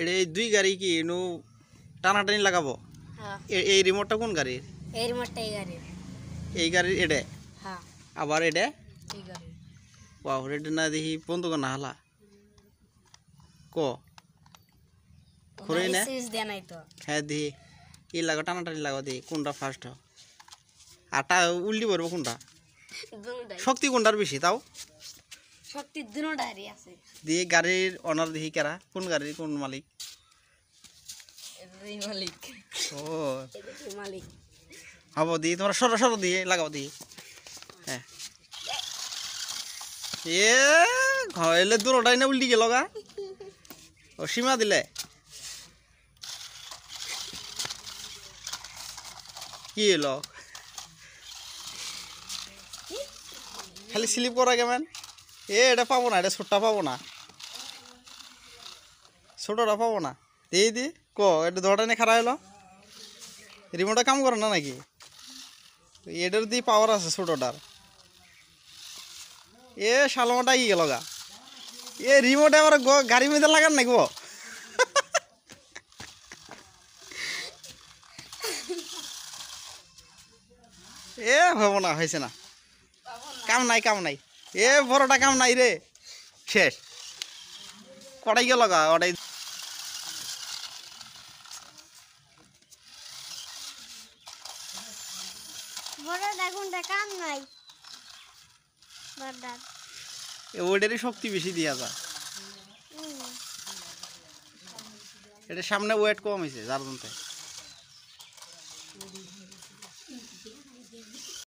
এটা এই দুই গাড়ি কি নো টানাটানি লাগাবো? হ্যাঁ এই রিমোটটা কোন গাড়ির? এই রিমোটটা এই গাড়ির। এই গাড়ির এটা হ্যাঁ আবার এটা এই গাড়ির। ওয়াও এটা না দেখি বন্ধ কর না হালা ক খুঁড়েই না সুইচ দেয়া নাই তো। হ্যাঁ দি ই লাগো টানাটানি লাগো দি কোনটা ফার্স্ট আটা উল্টি পড়বো কোনটা দুটোটাই শক্তি কোনটার বেশি তাও শক্তি দুটোটারই আছে। দিয়ে গাড়ির অনার দেখি কেরা কোন গাড়ির কোন মালিক? এই মালিক ও এই মালিক। হব দি তোমরা সরো সরো দিয়ে লাগাও দি হ্যাঁ এ ঘরে দুটাই না উল্টি গেল গা ও সীমা দিলে কি এলো খালি স্লিপ করা কেমন এটা পাবো না এটা ছোটটা পাবো না ছোটটা পাবো না দিয়ে দি ক এটা ধরটা নিয়ে খারাপ হলো রিমোটটা কাম করে না নাকি এটার দিয়ে পাওয়ার আছে ছোটটার এ শালমাটা ই গেল গা এ রিমোট আবার গাড়ি মধ্যে লাগান নাকি গো এ ভাবো না হয়েছে না কাম নাই এ বড়টা কাম নাই রে শেষ কটাই গেল গা ওটাই বড়টা কোনটা কাম নাই বড়টা ওইটারই শক্তি বেশি দিয়া যায় এটা সামনে ওয়েট কম হয়েছে যার জন্য